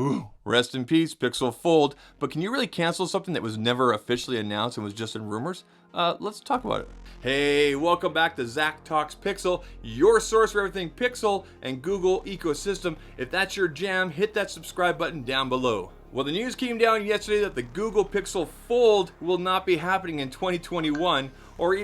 Ooh, rest in peace, Pixel Fold. But can you really cancel something that was never officially announced and was just in rumors? Let's talk about it. Hey, welcome back to ZAKtalks PIXEL, your source for everything Pixel and Google ecosystem. If that's your jam, hit that subscribe button down below. Well, the news came down yesterday that the Google Pixel Fold will not be happening in 2021, or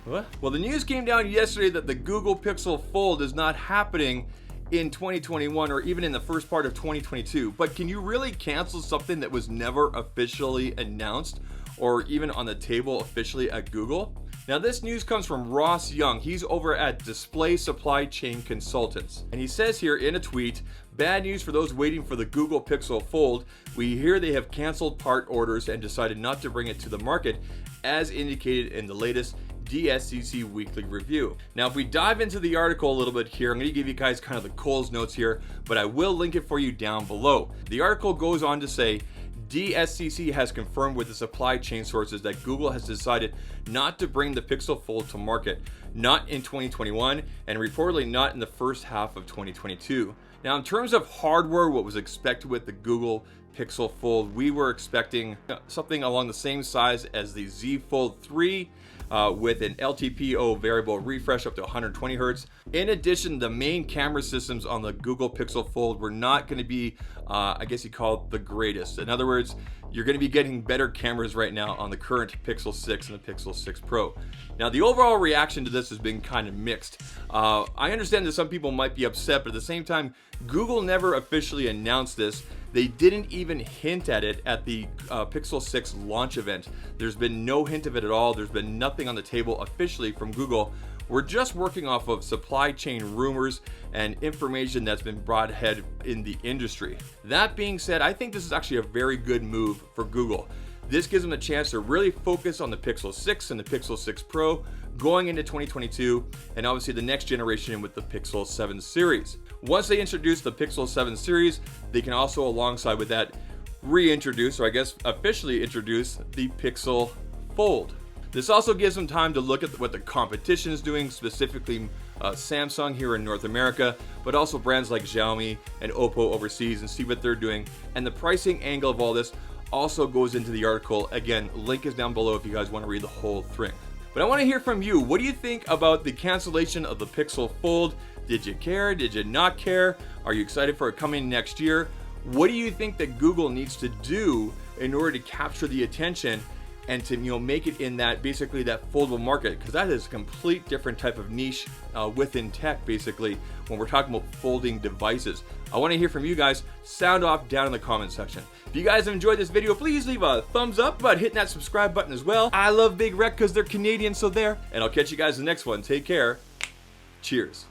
what? Well, the news came down yesterday that the Google Pixel Fold is not happening in 2021 or even in the first part of 2022. But can you really cancel something that was never officially announced or even on the table officially at Google? Now, this news comes from Ross Young. He's over at Display Supply Chain Consultants. And he says here in a tweet, bad news for those waiting for the Google Pixel Fold. We hear they have canceled part orders and decided not to bring it to the market as indicated in the latest DSCC weekly review. Now, if we dive into the article a little bit here, I'm going to give you guys kind of the Coles notes here, but I will link it for you down below. The article goes on to say, DSCC has confirmed with the supply chain sources that Google has decided not to bring the Pixel Fold to market, not in 2021, and reportedly not in the first half of 2022. Now, in terms of hardware, what was expected with the Google Pixel Fold, we were expecting something along the same size as the Z Fold 3 with an LTPO variable refresh up to 120 Hertz. In addition, the main camera systems on the Google Pixel Fold were not going to be, I guess you call it the greatest. In other words, you're going to be getting better cameras right now on the current Pixel 6 and the Pixel 6 Pro. Now, the overall reaction to this has been kind of mixed. I understand that some people might be upset, but at the same time, Google never officially announced this. They didn't even hint at it at the Pixel 6 launch event. There's been no hint of it at all. There's been nothing on the table officially from Google. We're just working off of supply chain rumors and information that's been brought ahead in the industry. That being said, I think this is actually a very good move for Google. This gives them a chance to really focus on the Pixel 6 and the Pixel 6 Pro going into 2022, and obviously the next generation with the Pixel 7 series. Once they introduce the Pixel 7 series, they can also, alongside with that, reintroduce, or I guess officially introduce, the Pixel Fold. This also gives them time to look at what the competition is doing, specifically Samsung here in North America, but also brands like Xiaomi and Oppo overseas, and see what they're doing. And the pricing angle of all this also goes into the article. Again, link is down below if you guys want to read the whole thing. But I want to hear from you. What do you think about the cancellation of the Pixel Fold? Did you care? Did you not care? Are you excited for it coming next year? What do you think that Google needs to do in order to capture the attention and to make it in that basically that foldable market? Because that is a complete different type of niche within tech, basically, when we're talking about folding devices. I want to hear from you guys. Sound off down in the comment section. If you guys have enjoyed this video, please leave a thumbs up about hitting that subscribe button as well. I love Big Rec because they're Canadian, so there. And I'll catch you guys in the next one. Take care. Cheers.